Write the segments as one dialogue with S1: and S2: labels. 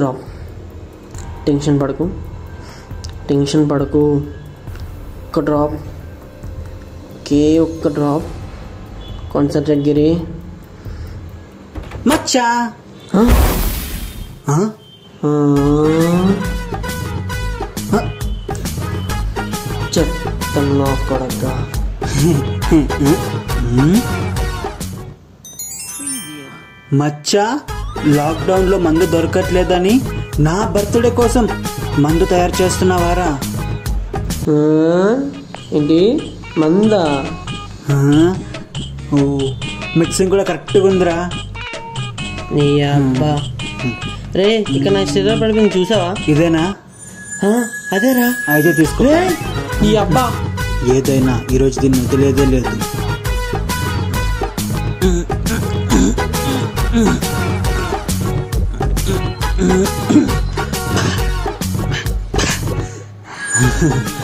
S1: Drop. Tension పడకు. ఒక్క drop, ఒకే ఒక్క డ్రాప్. కాన్సన్ట్రేట్ గిరి.
S2: మచ్చా
S1: చెప్తున్నా కొడక.
S2: మచ్చా, లాక్డౌన్లో మందు దొరకట్లేదని నా బర్త్డే కోసం మందు తయారు చేస్తున్నావారా?
S1: ఏంటి మందా?
S2: ఓ, మిక్సింగ్ కూడా కరెక్ట్గా ఉందిరా.
S1: నీ అబ్బా రే, ఇక్కడ నా స్టేటర్ పడిపోయింది చూసావా?
S2: ఇదేనా?
S1: అదేరా.
S2: అయితే తీసుకో.
S1: నీ అబ్బా
S2: ఏదైనా ఈరోజు దీన్ని వదిలేదే లేదు.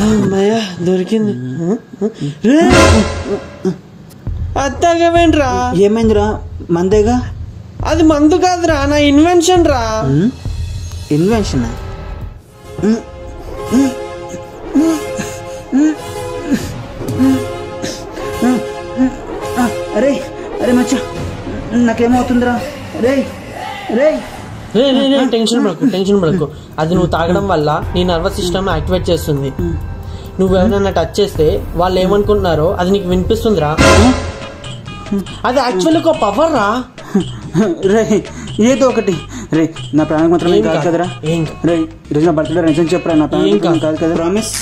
S1: అమ్మయ్యా దొరికింది. అత్తాగవేంట్రా?
S2: ఏమైందిరా? మందేగా.
S1: అది మందు కాదురా, నా ఇన్వెన్షన్ రా.
S2: ఇన్వెన్షన్? అరే అరే మచ్చా, నాకేమవుతుందిరా? రే రే
S1: టెన్షన్ పడకు. అది నువ్వు తాగడం వల్ల నీ నర్వస్ సిస్టమ్ యాక్టివేట్ చేస్తుంది. నువ్వు ఎవరైనా టచ్ చేస్తే వాళ్ళు ఏమనుకుంటున్నారో అది నీకు వినిపిస్తుందిరా. అది యాక్చువల్లీ ఒక పవర్ రా.
S2: రే ఏదో ఒకటి. రే నా ప్రాణం మాత్రం కాదు కదరా. రే ఈరోజు నా బర్త్డే నిజం చెప్పరా, నా ప్రాణం కాదు కదా. ప్రామిస్.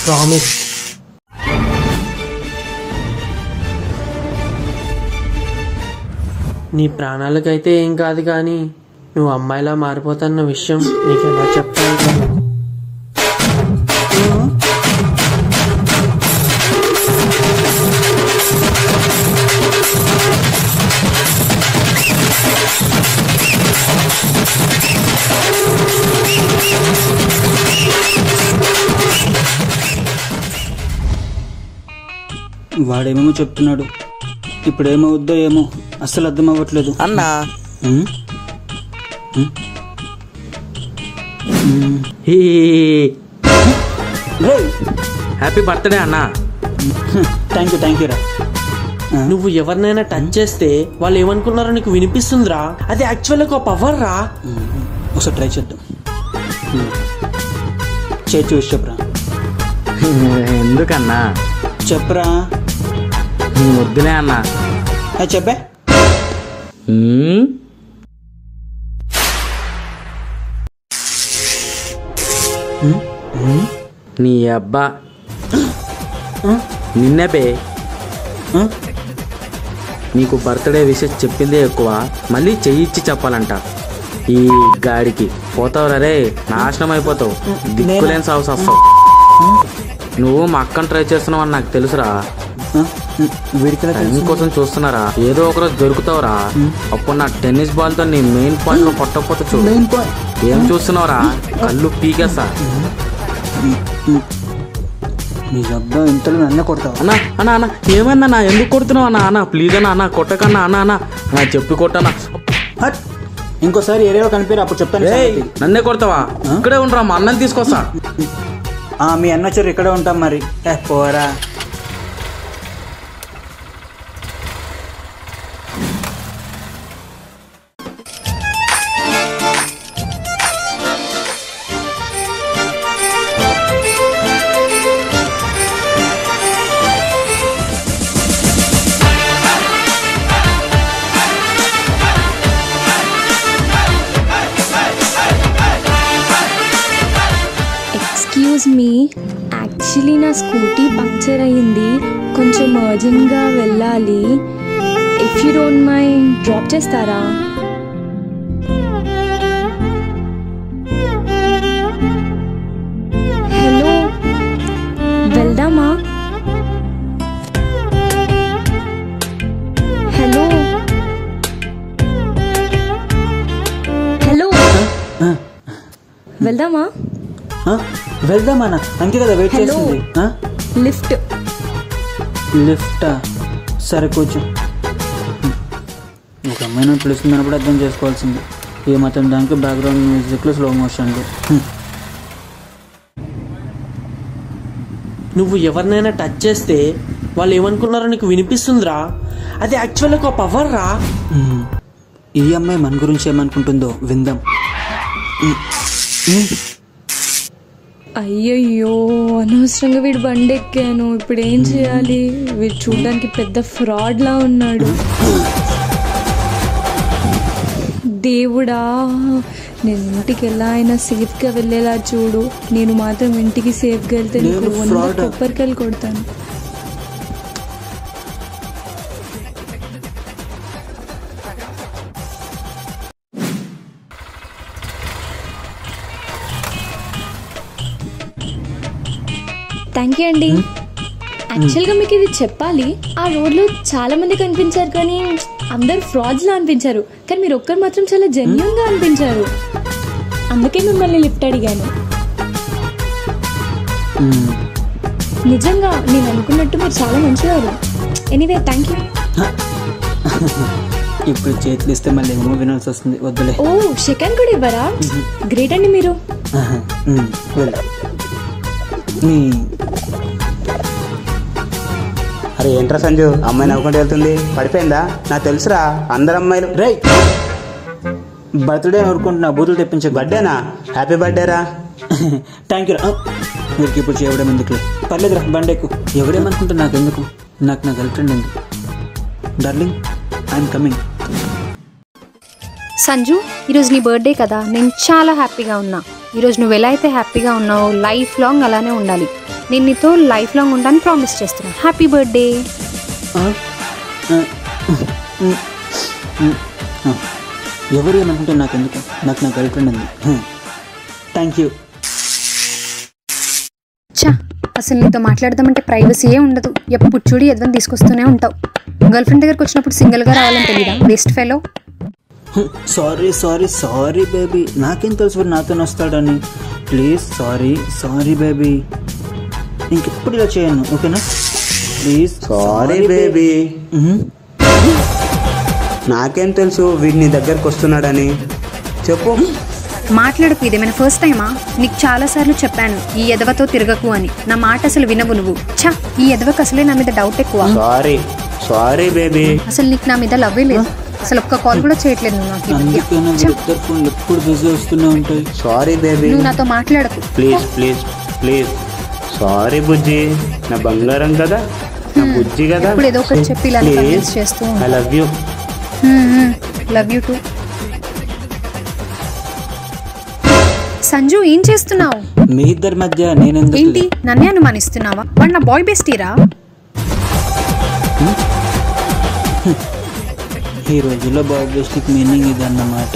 S1: నీ ప్రాణాలకైతే ఏం కాదు, కానీ నువ్వు అమ్మాయిలా మారిపోతాన్న విషయం నీకు ఎలా చెప్పాలి?
S2: వాడేమేమో చెప్తున్నాడు, ఇప్పుడేమవుద్దో ఏమో అస్సలు అర్థం అవ్వట్లేదు.
S3: అన్నా హ్యాపీ బర్త్డే అన్నా.
S2: థ్యాంక్ యూ రా.
S1: నువ్వు ఎవరినైనా టచ్ చేస్తే వాళ్ళు ఏమనుకున్నారో నీకు వినిపిస్తుందిరా. అది యాక్చువల్లీ ఒక పవర్ రా.
S2: ఒకసారి ట్రై చేద్దాం. చూసి చెప్పరా.
S3: ఎందుకన్నా?
S2: చెప్పరా.
S3: వద్దులే అన్నా.
S2: చెప్పే.
S3: నీ అబ్బా నిన్నే పే. నీకు బర్త్డే విషెస్ చెప్పిందే ఎక్కువ, మళ్ళీ చెయ్యిచ్చి చెప్పాలంట. ఈ గాడికి పోతావురా రే, నాశనం అయిపోతావు, దిక్కులేని సాగు వస్తావు. నువ్వు మా అక్కను ట్రై చేస్తున్నావు అని నాకు తెలుసురా. కోసం చూస్తున్నారా, ఏదో ఒకరోజు దొరుకుతావురా. అప్పుడు నా టెన్నిస్ బాల్ తో నీ మెయిన్ పాయింట్ లో కొట్టకపోతే చూడు. ఏం చూస్తున్నావురా, కళ్ళు పీకేస్తా.
S2: ఇంతలో నన్ను కొడతావు
S3: అన్నా. అన్నా అన్న ఏమన్నా, ఎందుకు కొడుతున్నావు అన్నా? అన్న ప్లీజ్ అన్నా, అన్న కొట్టకన్నా. అన్న చెప్పి కొట్టనా.
S2: ఇంకోసారి ఏరియా కనిపించారు అప్పుడు చెప్తాను.
S3: నన్నే కొడతావా? ఇక్కడే ఉండరా, మా అన్నని తీసుకొస్తా.
S2: మీ అన్న వచ్చారు, ఇక్కడే ఉంటాం మరి. పోరా.
S4: ఎక్స్క్యూజ్ మీ, యాక్చువల్లీ నా స్కూటీ పంక్చర్ అయ్యింది, కొంచెం అర్జెంట్గా వెళ్ళాలి. If you don't mind drop చేస్తారా? హలో, వెళ్దామా? హలో వెళ్దామా?
S2: వెళ్దామన్నా, అంతే కదా వెయిట్ చేస్తుంది. లిఫ్టా? సరే కూర్చో. ఒక అమ్మాయి నన్ను పిలుస్తుంది అన్నప్పుడు అర్థం చేసుకోవాల్సింది. ఏమాత్రం దానికి బ్యాక్గ్రౌండ్ మ్యూజిక్లో స్లో మోషన్లు.
S1: నువ్వు ఎవరినైనా టచ్ చేస్తే వాళ్ళు ఏమనుకున్నారో నీకు వినిపిస్తుందిరా. అది యాక్చువల్గా ఒక పవర్ రా.
S2: ఈ అమ్మాయి మన గురించి ఏమనుకుంటుందో విందాం.
S4: అయ్యయ్యో, అనవసరంగా వీడు బండి ఎక్కాను. ఇప్పుడు ఏం చేయాలి? వీడు చూడడానికి పెద్ద ఫ్రాడ్ లా ఉన్నాడు. దేవుడా, నేను ఇంటికి ఎలా అయినా సేఫ్గా వెళ్ళేలా చూడు. నేను మాత్రం ఇంటికి సేఫ్గా వెళ్తే నీకు కొబ్బరికాయలు కొడతాను. థ్యాంక్ యూ అండి. యాక్చువల్గా మీకు ఇది చెప్పాలి, ఆ రోడ్లో చాలా మంది కనిపించారు కానీ అందరు ఫ్రాడ్స్ లా అనిపించారు. కానీ మీరు ఒక్కరు మాత్రం చాలా జెన్యూన్ గా అనిపించారు. అందుకే మిమ్మల్ని లిఫ్ట్ అడిగాను. నిజంగా నేను అనుకున్నట్టు మీరు చాలా మంచివారు. Anyway thank you.
S2: ఇప్పుడు చేతులు ఇస్తే మళ్ళీ ఏమో వినాల్సి వస్తుంది. వద్దులే.
S4: ఓ, సెకండ్ కూడా ఇవ్వరా? గ్రేట్ అండి మీరు.
S5: అరే ఏంట్రా సంజు, అమ్మాయి నవ్వుకుంటూ వెళ్తుంది, పడిపోయిందా? నాకు తెలుసురా, అందరు అమ్మాయిలు.
S2: రై, బర్త్డే అనుకుంటున్నా, బూతులు తెప్పించే.
S5: బర్త్డేనా? హ్యాపీ బర్త్డే రా.
S2: థ్యాంక్ యూ రా. వీరికి ఇప్పుడు చేయడం ఎందుకు? పర్లేదురా, బండెక్కు. ఎవడేమనుకుంటా నాకు ఎందుకు? నాకు నా గర్ల్ ఫ్రెండ్ ఉంది. Darling, I'm coming.
S6: సంజు, ఈరోజు నీ బర్త్డే కదా, నేను చాలా హ్యాపీగా ఉన్నా. ఈరోజు నువ్వు ఎలా అయితే హ్యాపీగా ఉన్నావో లైఫ్ లాంగ్ అలానే ఉండాలి. నేను నీతో లైఫ్ లాంగ్ ఉంటాను ప్రామిస్ చేస్తున్నా. Happy birthday.
S2: ఎవరు ఏమనుకుంటే నాకు ఎందుకు? నాకు నా గర్ల్ ఫ్రెండ్ ఉంది. Thank you.
S6: చా, అసలు నీతో మాట్లాడదామంటే ప్రైవసీయే ఉండదు. ఎప్పుడు చూడి ఎదవని తీసుకొస్తూనే ఉంటావు. గర్ల్ ఫ్రెండ్ దగ్గరకు వచ్చినప్పుడు సింగిల్గా రావాలని తెలీదా? Waste fellow.
S2: Sorry sorry sorry baby, నాకేం తెలుసు నాతో వస్తాడని. ప్లీజ్ సారీ బేబీ, ఇంకెప్పుడు ఇలా చేయను, ఓకేనా? ప్లీజ్.
S5: Sorry baby. నాకేం తెలుసు వీడు నీ దగ్గరకు వస్తున్నాడని. చెప్పు.
S6: మాట్లాడకు. ఇదేమైనా ఫస్ట్ టైమా? నీకు చాలాసార్లు చెప్పాను ఈ ఎదవతో తిరగకు అని. నా మాట అసలు వినవు నువ్వు. ఛా, ఈ ఎదవకు అసలే నా మీద డౌట్ ఎక్కువ.
S5: Sorry baby.
S6: అసలు నీకు నా మీద లవ్వే లేదు. అసలు ఒక్క కాల్ కూడా చేయట్లేదు నువ్వు నాకు.
S2: ఎప్పుడు బిజీ వస్తూనే ఉంటాయి.
S5: Sorry baby.
S6: నువ్వు నాతో మాట్లాడకు
S5: ప్లీజ్. సారీ బుజ్జి, నా బంగారం కదా, నా బుజ్జి కదా.
S6: ఇప్పుడు ఏదో ఒకటి చెప్పి ఇలా కన్విన్స్ చేస్తూ.
S5: I love you.
S6: Love you two. Sanju, ఏం చేస్తున్నావు?
S2: మీ ఇద్దరి మధ్య నేనెందుకు?
S6: ఏంటి, నన్నే అనుమానిస్తున్నావా? వాడు నా బాయ్ బెస్టీరా.
S2: ఈ రోజుల్లో బాయ్ బెస్టీకి మీనింగ్ ఇదన్నమాట.